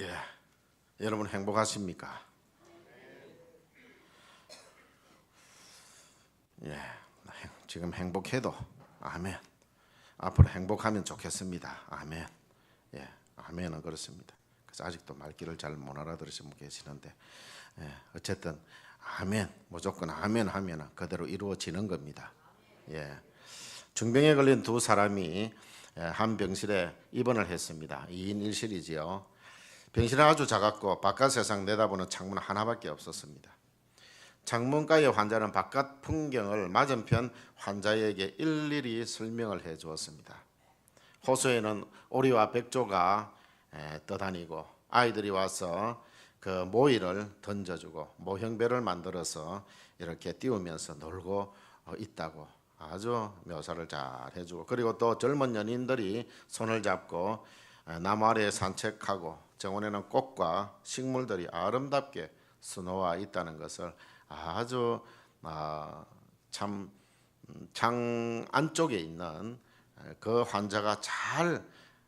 예, 여러분 행복하십니까? 예, 지금 행복해도 아멘. 앞으로 행복하면 좋겠습니다. 아멘. 예, 아멘은 그렇습니다. 그래서 아직도 말귀를 잘 못 알아들으신 분 계시는데, 어쨌든 아멘, 무조건 아멘 하면 그대로 이루어지는 겁니다. 예, 중병에 걸린 두 사람이 한 병실에 입원을 했습니다. 2인 1실이지요. 병실은 아주 작았고 바깥 세상 내다보는 창문 하나밖에 없었습니다. 창문가의 환자는 바깥 풍경을 맞은편 환자에게 일일이 설명을 해 주었습니다. 호수에는 오리와 백조가 떠다니고 아이들이 와서 그 모이를 던져주고 모형배를 만들어서 이렇게 띄우면서 놀고 있다고 아주 묘사를 잘 해주고, 그리고 또 젊은 연인들이 손을 잡고 나무 아래에 산책하고 정원에는 꽃과 식물들이 아름답게 수놓아 있다는 것을 아주 참 장 안쪽에 있는 그 환자가 잘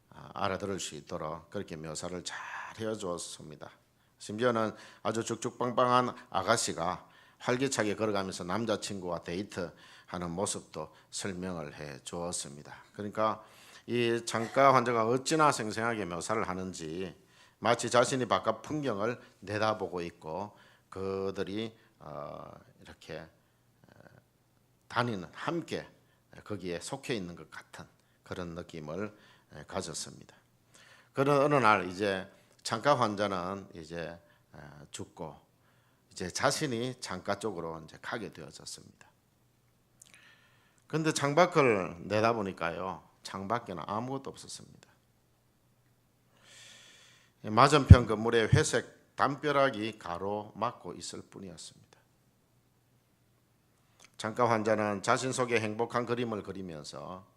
알아들을 수 있도록 그렇게 묘사를 잘 해주었습니다. 심지어는 아주 죽죽빵빵한 아가씨가 활기차게 걸어가면서 남자친구와 데이트하는 모습도 설명을 해 주었습니다. 그러니까 이 창가 환자가 어찌나 생생하게 묘사를 하는지 마치 자신이 바깥 풍경을 내다보고 있고 그들이 이렇게 다니는 함께 거기에 속해 있는 것 같은 그런 느낌을 가졌습니다. 그런 어느 날 이제 창가 환자는 이제 죽고 이제 자신이 창가 쪽으로 이제 가게 되어졌습니다. 그런데 창밖을 내다보니까요, 창밖에는 아무것도 없었습니다. 맞은편 건물에 회색 담벼락이 가로막고 있을 뿐이었습니다. 창가 환자는 자신 속에 행복한 그림을 그리면서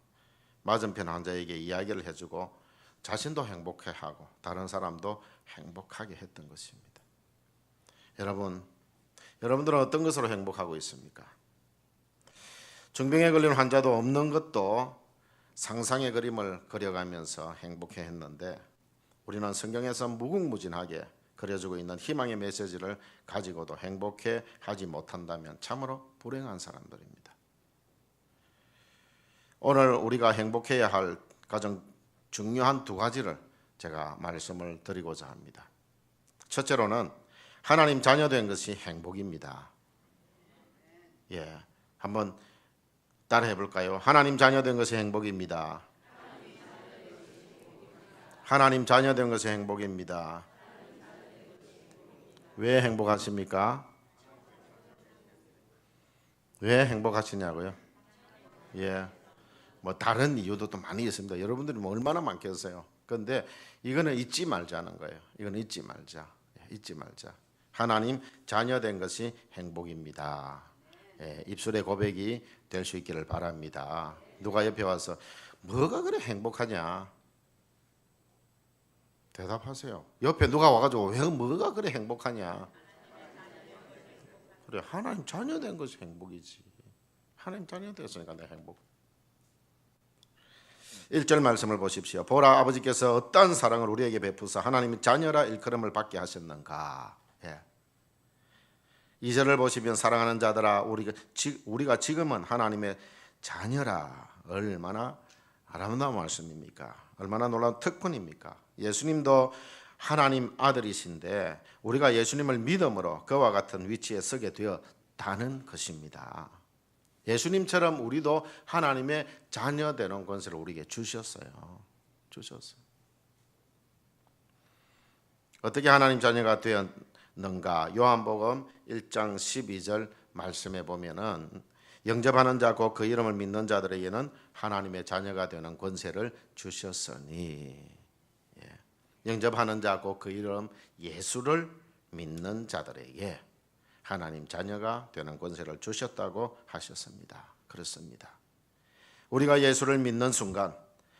맞은편 환자에게 이야기를 해주고 자신도 행복해하고 다른 사람도 행복하게 했던 것입니다. 여러분들은 어떤 것으로 행복하고 있습니까? 중병에 걸린 환자도 없는 것도 상상의 그림을 그려가면서 행복해 했는데, 우리는 성경에서 무궁무진하게 그려주고 있는 희망의 메시지를 가지고도 행복해 하지 못한다면 참으로 불행한 사람들입니다. 오늘 우리가 행복해야 할 가장 중요한 두 가지를 제가 말씀을 드리고자 합니다. 첫째로는 하나님 자녀된 것이 행복입니다. 예, 한번 따라해 볼까요? 하나님 자녀된 것이 행복입니다. 하나님 자녀된 것이 행복입니다. 왜 행복하십니까? 왜 행복하시냐고요? 예, 뭐 다른 이유도 또 많이 있습니다. 여러분들이 뭐 얼마나 많겠어요. 그런데 이거는 잊지 말자는 거예요. 이거는 잊지 말자. 잊지 말자. 하나님 자녀된 것이 행복입니다. 입술의 고백이 될 수 있기를 바랍니다. 누가 옆에 와서 뭐가 그래 행복하냐? 대답하세요. 옆에 누가 와가지고 왜 뭐가 그래 행복하냐? 그래, 하나님 자녀된 것이 행복이지. 하나님 자녀 되었으니까 내가 행복. 1절 말씀을 보십시오. 보라, 아버지께서 어떠한 사랑을 우리에게 베푸사 하나님의 자녀라 일컬음을 받게 하셨는가. 2절을 보시면 사랑하는 자들아, 우리가 지금은 하나님의 자녀라. 얼마나 아름다운 말씀입니까? 얼마나 놀라운 특권입니까? 예수님도 하나님 아들이신데 우리가 예수님을 믿음으로 그와 같은 위치에 서게 되었다는 것입니다. 예수님처럼 우리도 하나님의 자녀 되는 권세를 우리에게 주셨어요. 어떻게 하나님 자녀가 되었는가? 요한복음 1장 12절 말씀에 보면은 영접하는 자 곧 그 이름을 믿는 자들에게는 하나님의 자녀가 되는 권세를 주셨으니, 영접하는 자 곧 그 이름 예수를 믿는 자들에게 하나님 자녀가 되는 권세를 주셨다고 하셨습니다. 그렇습니다. 우리가 예수를 믿는 순간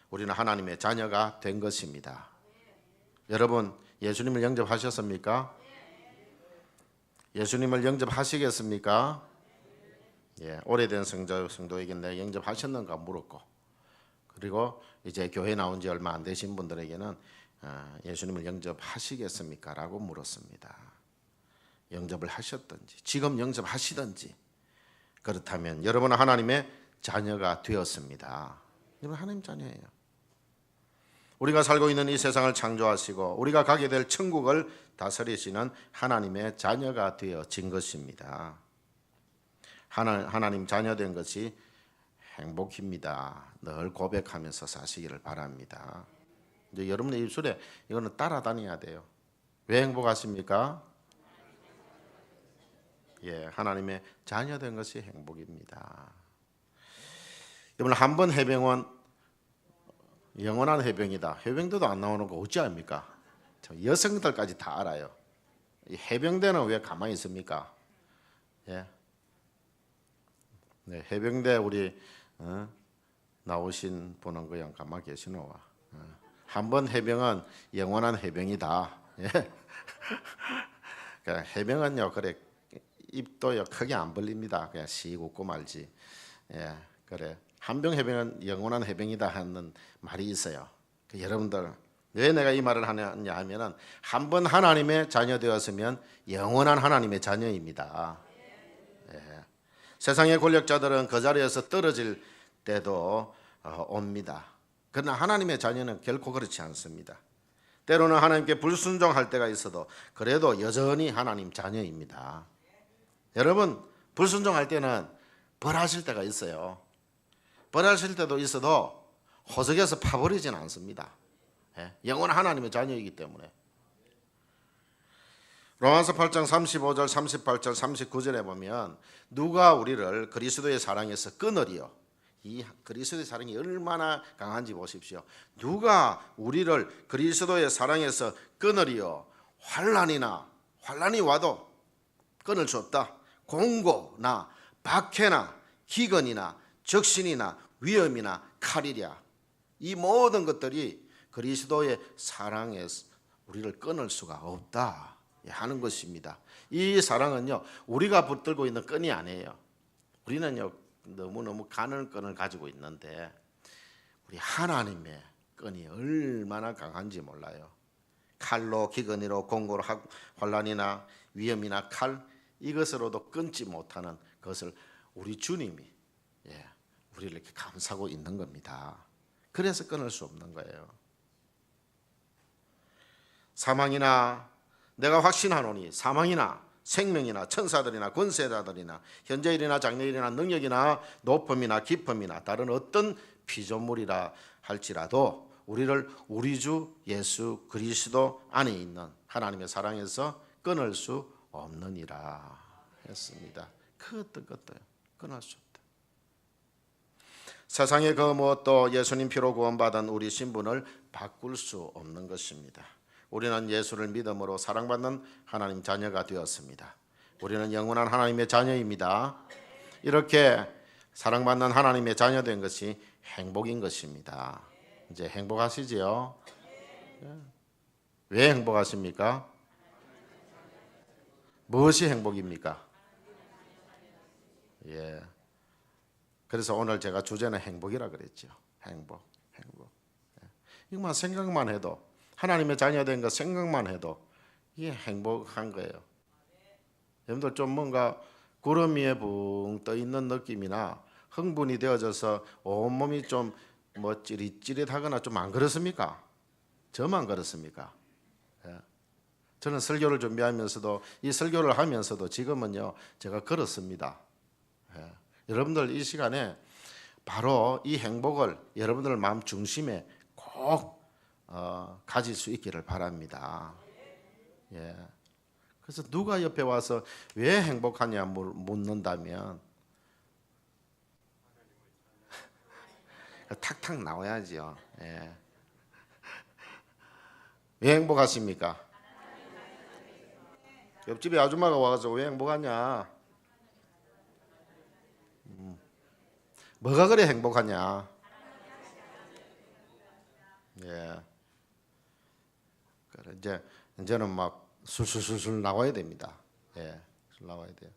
우리는 하나님의 자녀가 된 것입니다. 여러분, 예수님을 영접하셨습니까? 예수님을 영접하시겠습니까? 오래된 성도에게 내가 영접하셨는가 물었고, 그리고 이제 교회 나온 지 얼마 안 되신 분들에게는 예수님을 영접하시겠습니까? 라고 물었습니다. 영접을 하셨든지 지금 영접하시든지 그렇다면 여러분은 하나님의 자녀가 되었습니다. 여러분 하나님 자녀예요. 우리가 살고 있는 이 세상을 창조하시고 우리가 가게 될 천국을 다스리시는 하나님의 자녀가 되어진 것입니다. 하나님 자녀된 것이 행복입니다. 늘 고백하면서 사시기를 바랍니다. 이제 여러분의 입술에 이거는 따라다녀야 돼요. 왜 행복하십니까? 하나님의 자녀된 것이 행복입니다. 여러분 한 번 해병은 영원한 해병이다. 해병대도 안 나오는 거 어찌 압니까? 여성들까지 다 알아요. 이 해병대는 왜 가만히 있습니까? 네, 해병대 우리 나오신 분은 그냥 가만히 계시노와. 한 번 해병은 영원한 해병이다. 그러니까 해병은요 그래 입도요 크게 안 벌립니다. 그냥 씩 웃고 말지. 그래 한병 해병은 영원한 해병이다 하는 말이 있어요. 여러분들 왜 내가 이 말을 하냐 하면은 한 번 하나님의 자녀 되었으면 영원한 하나님의 자녀입니다. 세상의 권력자들은 그 자리에서 떨어질 때도 옵니다. 그러나 하나님의 자녀는 결코 그렇지 않습니다. 때로는 하나님께 불순종할 때가 있어도 그래도 여전히 하나님 자녀입니다. 여러분 불순종할 때는 벌하실 때가 있어요. 벌하실 때도 있어도 호적에서 파버리진 않습니다. 영원한 하나님의 자녀이기 때문에. 로마서 8장 35절 38절 39절에 보면 누가 우리를 그리스도의 사랑에서 끊으리요. 이 그리스도의 사랑이 얼마나 강한지 보십시오. 누가 우리를 그리스도의 사랑에서 끊으리요. 환난이 와도 끊을 수 없다. 공고나 박해나 기근이나 적신이나 위험이나 칼이랴. 이 모든 것들이 그리스도의 사랑에서 우리를 끊을 수가 없다 하는 것입니다. 이 사랑은요 우리가 붙들고 있는 끈이 아니에요. 우리는요 너무너무 가는 끈을 가지고 있는데 우리 하나님의 끈이 얼마나 강한지 몰라요. 칼로 기근으로 공고로 환난이나 위험이나 칼 이것으로도 끊지 못하는 것을 우리 주님이 우리를 이렇게 감싸고 있는 겁니다. 그래서 끊을 수 없는 거예요. 사망이나 내가 확신하노니 사망이나 생명이나 천사들이나 권세자들이나 현재일이나 장래일이나 능력이나 높음이나 깊음이나 다른 어떤 피조물이라 할지라도 우리를 우리 주 예수 그리스도 안에 있는 하나님의 사랑에서 끊을 수 없느니라 했습니다. 그 어떤 것도 끊을 수 없다. 세상의 그 무엇도 예수님 피로 구원받은 우리 신분을 바꿀 수 없는 것입니다. 우리는 예수를 믿음으로 사랑받는 하나님 자녀가 되었습니다. 우리는 영원한 하나님의 자녀입니다. 이렇게 사랑받는 하나님의 자녀 된 것이 행복인 것입니다. 이제 행복하시지요? 왜 행복하십니까? 무엇이 행복입니까? 그래서 오늘 제가 주제는 행복이라 그랬죠. 행복. 이것만 생각만 해도 하나님의 자녀 된 거 생각만 해도 이게 행복한 거예요. 여러분들 좀 뭔가 구름 위에 붕 떠 있는 느낌이나 흥분이 되어져서 온몸이 좀 뭐 찌릿찌릿하거나 좀 안 그렇습니까? 저만 그렇습니까? 저는 설교를 준비하면서도 이 설교를 하면서도 지금은요 제가 그렇습니다. 여러분들 이 시간에 바로 이 행복을 여러분들 마음 중심에 꼭 가질 수 있기를 바랍니다. 그래서 누가 옆에 와서 왜 행복하냐 묻는다면 탁탁 나와야죠. 왜 행복하십니까? 옆집에 아줌마가 와서 왜 행복하냐? 뭐가 그래 행복하냐? 이제는 막 술술술술 나와야 됩니다. 나와야 돼요.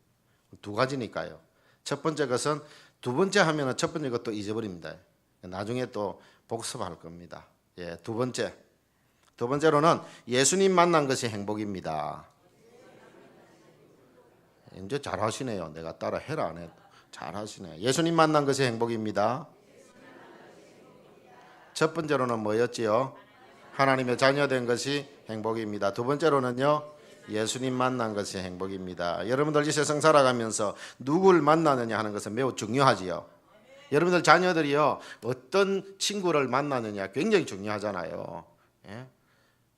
두 가지니까요. 첫 번째 것은 두 번째 하면은 첫 번째 것도 잊어버립니다. 나중에 또 복습할 겁니다. 두 두 번째로는 예수님 만난 것이 행복입니다. 이제 잘하시네요. 내가 따라 해라 안 해도 잘하시네. 예수님 만난 것이 행복입니다. 첫 번째로는 뭐였지요? 하나님의 자녀된 것이 행복입니다. 두 번째로는요, 예수님 만난 것이 행복입니다. 여러분들 이 세상 살아가면서 누구를 만나느냐 하는 것은 매우 중요하지요. 여러분들 자녀들이요, 어떤 친구를 만나느냐 굉장히 중요하잖아요. 예?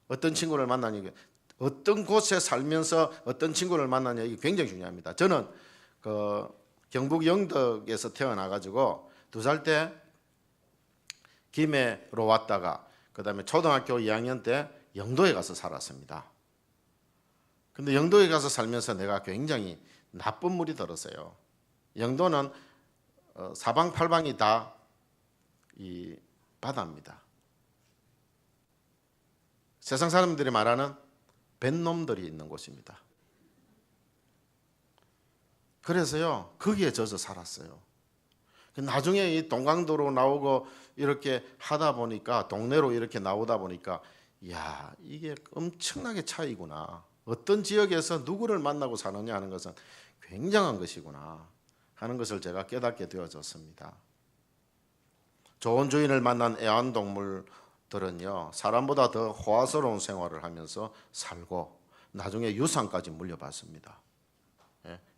어떤 친구를 만나느냐, 어떤 곳에 살면서 어떤 친구를 만나느냐 이게 굉장히 중요합니다. 저는 그 경북 영덕에서 태어나가지고 2살 때 김해로 왔다가 그다음에 초등학교 2학년 때 영도에 가서 살았습니다. 근데 영도에 가서 살면서 내가 굉장히 나쁜 물이 들었어요. 영도는 사방팔방이 다 이 바다입니다. 세상 사람들이 말하는 뱃놈들이 있는 곳입니다. 그래서요, 거기에 져서 살았어요. 나중에 이 동강도로 나오고 이렇게 하다 보니까, 동네로 이렇게 나오다 보니까, 이야, 이게 엄청나게 차이구나. 어떤 지역에서 누구를 만나고 사느냐 하는 것은 굉장한 것이구나 하는 것을 제가 깨닫게 되어졌습니다. 좋은 주인을 만난 애완동물들은요, 사람보다 더 호화스러운 생활을 하면서 살고 나중에 유산까지 물려받습니다.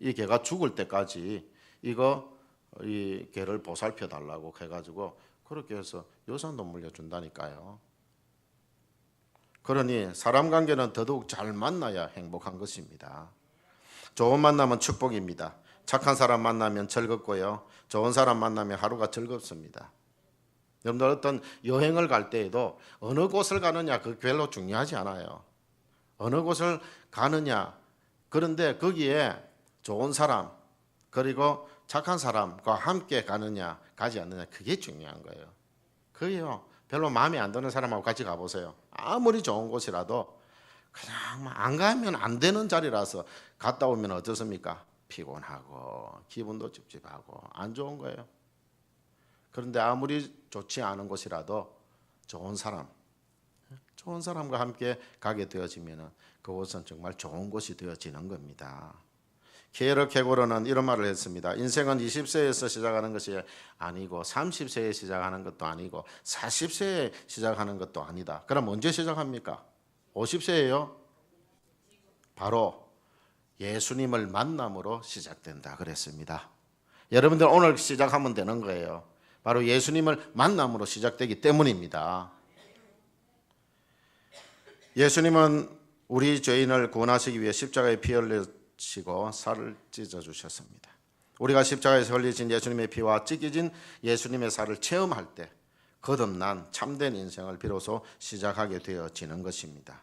이 개가 죽을 때까지 이 개를 보살펴 달라고 해가지고 그렇게 해서 유산도 물려준다니까요. 그러니 사람 관계는 더더욱 잘 만나야 행복한 것입니다. 좋은 만남은 축복입니다. 착한 사람 만나면 즐겁고요, 좋은 사람 만나면 하루가 즐겁습니다. 여러분들 어떤 여행을 갈 때에도 어느 곳을 가느냐 그 별로 중요하지 않아요. 어느 곳을 가느냐, 그런데 거기에 좋은 사람 그리고 착한 사람과 함께 가느냐 가지 않느냐 그게 중요한 거예요. 그게요, 별로 마음에 안 드는 사람하고 같이 가보세요. 아무리 좋은 곳이라도 그냥 안 가면 안 되는 자리라서 갔다 오면 어떻습니까? 피곤하고 기분도 찝찝하고 안 좋은 거예요. 그런데 아무리 좋지 않은 곳이라도 좋은 사람과 함께 가게 되어지면 그곳은 정말 좋은 곳이 되어지는 겁니다. 케르케고르는 이런 말을 했습니다. 인생은 20세에서 시작하는 것이 아니고 30세에 시작하는 것도 아니고 40세에 시작하는 것도 아니다. 그럼 언제 시작합니까? 50세예요? 바로 예수님을 만남으로 시작된다 그랬습니다. 여러분들 오늘 시작하면 되는 거예요. 바로 예수님을 만남으로 시작되기 때문입니다. 예수님은 우리 죄인을 구원하시기 위해 십자가에 피 흘리시고 살을 찢어 주셨습니다. 우리가 십자가에서 흘리신 예수님의 피와 찢겨진 예수님의 살을 체험할 때 거듭난 참된 인생을 비로소 시작하게 되어지는 것입니다.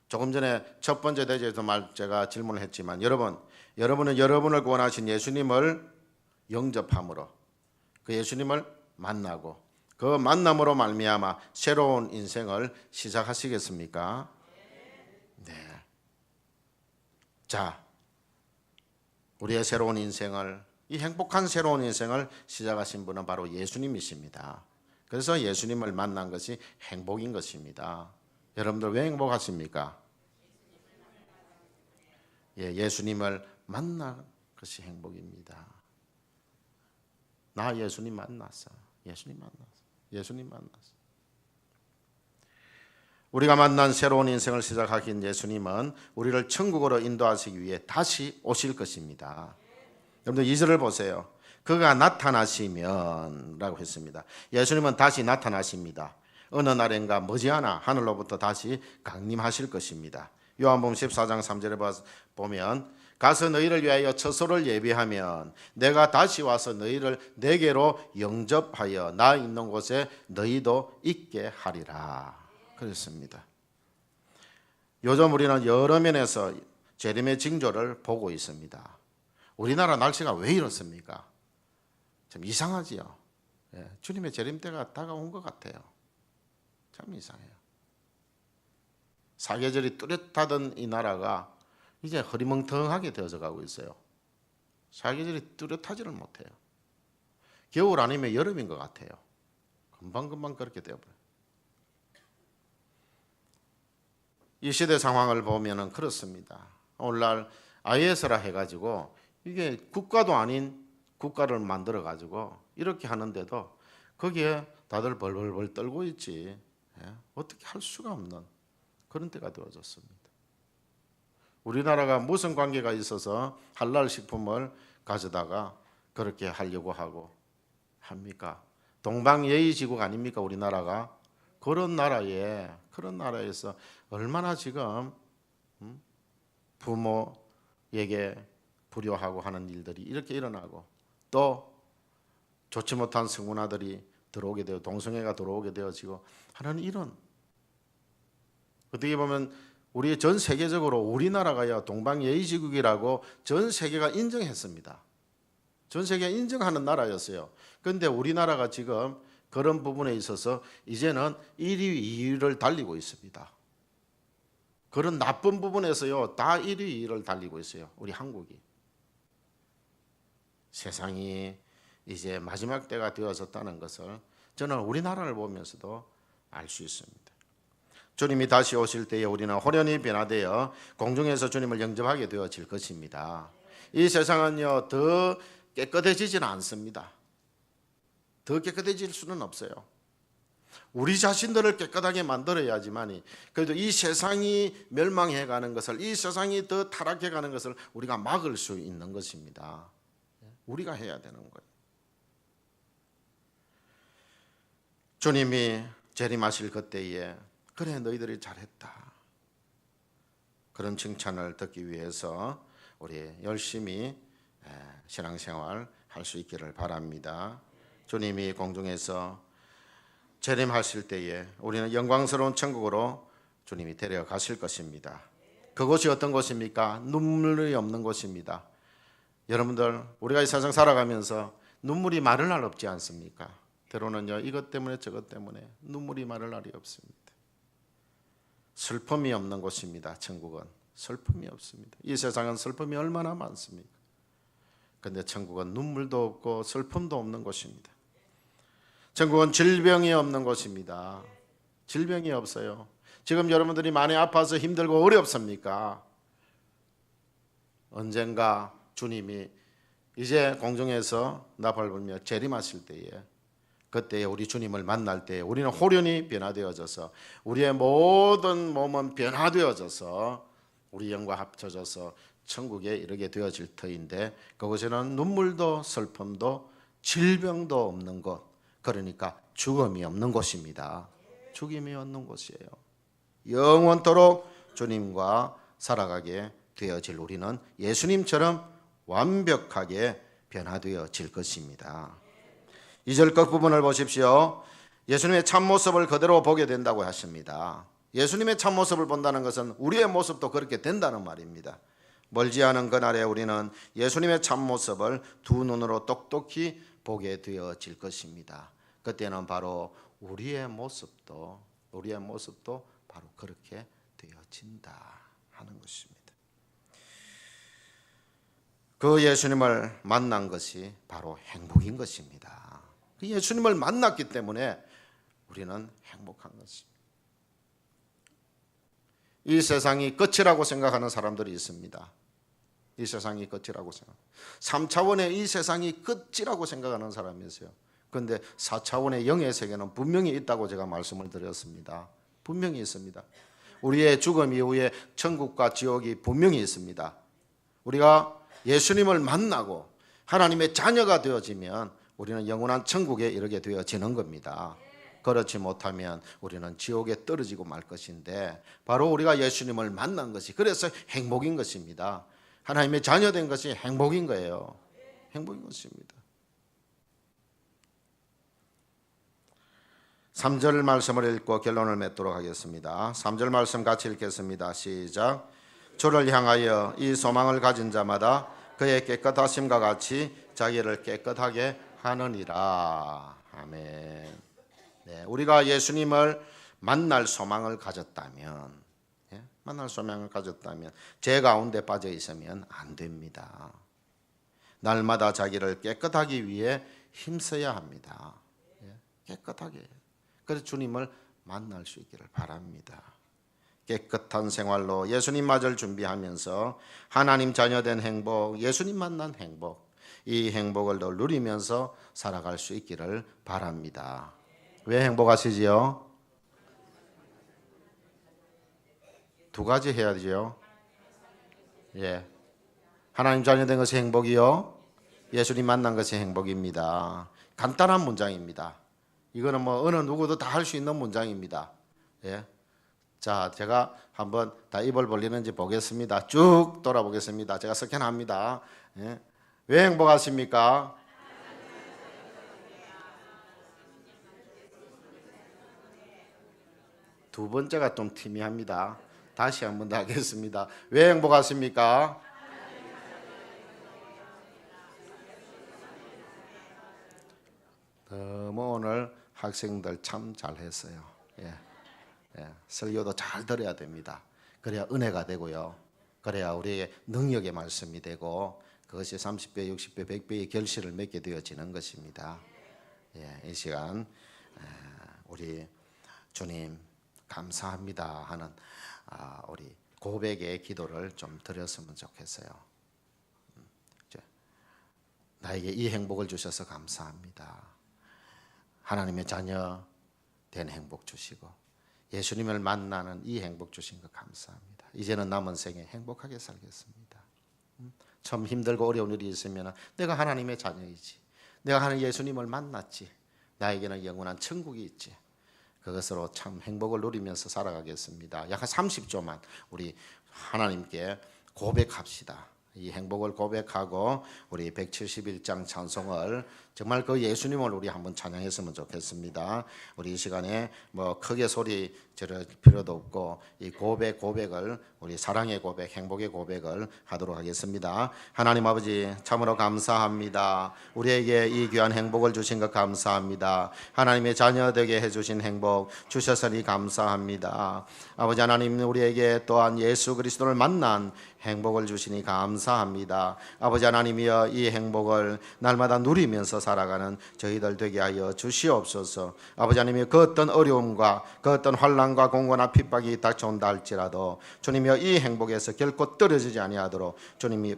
조금 전에 첫 번째 대제에서 제가 질문을 했지만 여러분은 여러분을 구원하신 예수님을 영접함으로 그 예수님을 만나고 그 만남으로 말미암아 새로운 인생을 시작하시겠습니까? 네. 자, 우리의 새로운 인생을, 이 행복한 새로운 인생을 시작하신 분은 바로 예수님이십니다. 그래서 예수님을 만난 것이 행복인 것입니다. 여러분들 왜 행복하십니까? 예수님을 만난 것이 행복입니다. 나 예수님 만났어. 예수님 만났어. 우리가 만난 새로운 인생을 시작하긴 예수님은 우리를 천국으로 인도하시기 위해 다시 오실 것입니다. 여러분들 2절을 보세요. 그가 나타나시면 라고 했습니다. 예수님은 다시 나타나십니다. 어느 날인가 머지않아 하늘로부터 다시 강림하실 것입니다. 요한복음 14장 3절에 보면 가서 너희를 위하여 처소를 예비하면 내가 다시 와서 너희를 내게로 영접하여 나 있는 곳에 너희도 있게 하리라 그랬습니다. 요즘 우리는 여러 면에서 재림의 징조를 보고 있습니다. 우리나라 날씨가 왜 이렇습니까? 좀 이상하지요. 주님의 재림 때가 다가온 것 같아요. 참 이상해요. 사계절이 뚜렷하던 이 나라가 이제 흐리멍텅하게 되어져 가고 있어요. 사계절이 뚜렷하지를 못해요. 겨울 아니면 여름인 것 같아요. 금방금방 그렇게 되어버려요. 이 시대 상황을 보면은 그렇습니다. 오늘날 IS라 해가지고 이게 국가도 아닌 국가를 만들어 가지고 이렇게 하는데도 거기에 다들 벌벌벌 떨고 있지. 어떻게 할 수가 없는 그런 때가 되어졌습니다. 우리나라가 무슨 관계가 있어서 할랄 식품을 가져다가 그렇게 하려고 하고 합니까? 동방예의지국 아닙니까? 우리나라가 그런 나라에서 얼마나 지금 부모에게 불효하고 하는 일들이 이렇게 일어나고 또 좋지 못한 성문화들이 들어오게 되어 동성애가 들어오게 되어지고 하는 이런 어떻게 보면 우리 전 세계적으로 우리나라가요 동방예의지국이라고 전 세계가 인정했습니다. 전 세계가 인정하는 나라였어요. 그런데 우리나라가 지금 그런 부분에 있어서 이제는 1위, 2위를 달리고 있습니다. 그런 나쁜 부분에서요 다 1위, 2위를 달리고 있어요. 우리 한국이. 세상이 이제 마지막 때가 되어졌다는 것을 저는 우리나라를 보면서도 알 수 있습니다. 주님이 다시 오실 때에 우리는 호련히 변화되어 공중에서 주님을 영접하게 되어질 것입니다. 이 세상은요 더 깨끗해지지는 않습니다. 더 깨끗해질 수는 없어요. 우리 자신들을 깨끗하게 만들어야지만이 그래도 이 세상이 멸망해 가는 것을 이 세상이 더 타락해 가는 것을 우리가 막을 수 있는 것입니다. 우리가 해야 되는 거예요. 주님이 재림하실 그때에 그래 너희들이 잘했다 그런 칭찬을 듣기 위해서 우리 열심히 신앙생활 할 수 있기를 바랍니다. 주님이 공중에서 재림하실 때에 우리는 영광스러운 천국으로 주님이 데려가실 것입니다. 그곳이 어떤 곳입니까? 눈물이 없는 곳입니다. 여러분들 우리가 이 세상 살아가면서 눈물이 마를 날 없지 않습니까? 때로는요 이것 때문에 저것 때문에 눈물이 마를 날이 없습니다. 슬픔이 없는 곳입니다. 천국은 슬픔이 없습니다. 이 세상은 슬픔이 얼마나 많습니까? 그런데 천국은 눈물도 없고 슬픔도 없는 곳입니다. 천국은 질병이 없는 곳입니다. 질병이 없어요. 지금 여러분들이 많이 아파서 힘들고 어렵습니까? 언젠가 주님이 이제 공중에서 나팔 불며 재림하실 때에 그때 우리 주님을 만날 때 우리는 호련히 변화되어져서 우리의 모든 몸은 변화되어져서 우리 영과 합쳐져서 천국에 이르게 되어질 터인데 그곳에는 눈물도 슬픔도 질병도 없는 곳 그러니까 죽음이 없는 곳입니다. 죽음이 없는 곳이에요. 영원토록 주님과 살아가게 되어질 우리는 예수님처럼 완벽하게 변화되어질 것입니다. 2절 끝부분을 보십시오. 예수님의 참모습을 그대로 보게 된다고 하십니다. 예수님의 참모습을 본다는 것은 우리의 모습도 그렇게 된다는 말입니다. 멀지 않은 그날에 우리는 예수님의 참모습을 두 눈으로 똑똑히 보게 되어질 것입니다. 그때는 바로 우리의 모습도 바로 그렇게 되어진다 하는 것입니다. 그 예수님을 만난 것이 바로 행복인 것입니다. 그 예수님을 만났기 때문에 우리는 행복한 것입니다. 이 세상이 끝이라고 생각하는 사람들이 있습니다. 이 세상이 끝이라고 생각. 3차원의 이 세상이 끝이라고 생각하는 사람이 있어요. 그런데 4차원의 영의 세계는 분명히 있다고 제가 말씀을 드렸습니다. 분명히 있습니다. 우리의 죽음 이후에 천국과 지옥이 분명히 있습니다. 우리가 예수님을 만나고 하나님의 자녀가 되어지면 우리는 영원한 천국에 이르게 되어지는 겁니다. 그렇지 못하면 우리는 지옥에 떨어지고 말 것인데 바로 우리가 예수님을 만난 것이 그래서 행복인 것입니다. 하나님의 자녀된 것이 행복인 거예요. 행복인 것입니다. 3절 말씀을 읽고 결론을 맺도록 하겠습니다. 3절 말씀 같이 읽겠습니다. 시작. 주를 향하여 이 소망을 가진 자마다 그의 깨끗하심과 같이 자기를 깨끗하게 하느니라. 아멘. 네, 우리가 예수님을 만날 소망을 가졌다면 죄 가운데 빠져 있으면 안 됩니다. 날마다 자기를 깨끗하기 위해 힘써야 합니다. 깨끗하게. 그래서 주님을 만날 수 있기를 바랍니다. 깨끗한 생활로 예수님 맞을 준비하면서 하나님 자녀된 행복, 예수님 만난 행복, 이 행복을 더 누리면서 살아갈 수 있기를 바랍니다. 왜 행복하시지요? 두 가지 해야지요. 예. 하나님 자녀된 것이 행복이요. 예수님 만난 것이 행복입니다. 간단한 문장입니다. 이거는 뭐 어느 누구도 다 할 수 있는 문장입니다. 예. 자, 제가 한번 다 입을 벌리는지 보겠습니다. 쭉 돌아보겠습니다. 제가 스캔합니다. 예. 왜 행복하십니까? 두 번째가 좀 희미합니다. 다시 한번 더 하겠습니다. 왜 행복하십니까? 너무 오늘 학생들 참 잘했어요. 예. 예. 설교도 잘 들어야 됩니다. 그래야 은혜가 되고요. 그래야 우리의 능력의 말씀이 되고 그것이 30배, 60배, 100배의 결실을 맺게 되어지는 것입니다. 예. 이 시간 우리 주님 감사합니다 하는 우리 고백의 기도를 좀 드렸으면 좋겠어요. 나에게 이 행복을 주셔서 감사합니다. 하나님의 자녀 된 행복 주시고 예수님을 만나는 이 행복 주신 것 감사합니다. 이제는 남은 생에 행복하게 살겠습니다. 참 힘들고 어려운 일이 있으면 내가 하나님의 자녀이지, 내가 하나님 예수님을 만났지, 나에게는 영원한 천국이 있지, 그것으로 참 행복을 누리면서 살아가겠습니다. 약 한 30초만 우리 하나님께 고백합시다. 이 행복을 고백하고 우리 171장 찬송을 정말 그 예수님을 우리 한번 찬양했으면 좋겠습니다. 우리 이 시간에 뭐 크게 소리 지를 필요도 없고 이 고백을 우리 사랑의 고백, 행복의 고백을 하도록 하겠습니다. 하나님 아버지 참으로 감사합니다. 우리에게 이 귀한 행복을 주신 것 감사합니다. 하나님의 자녀 되게 해주신 행복 주셔서니 감사합니다. 아버지 하나님 우리에게 또한 예수 그리스도를 만난 행복을 주시니 감사합니다. 아버지 하나님이여 이 행복을 날마다 누리면서 살아가는 저희들 되게 하여 주시옵소서. 아버지 하나님이여 그 어떤 어려움과 그 어떤 환난과 공고나 핍박이 닥쳐온다 할지라도 주님이여 이 행복에서 결코 떨어지지 아니하도록 주님이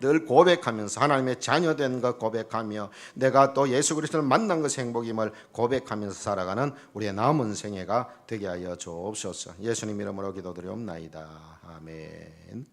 늘 고백하면서 하나님의 자녀된 것 고백하며 내가 또 예수 그리스도를 만난 것이 행복임을 고백하면서 살아가는 우리의 남은 생애가 되게 하여 주옵소서. 예수님 이름으로 기도드리옵나이다. 아멘.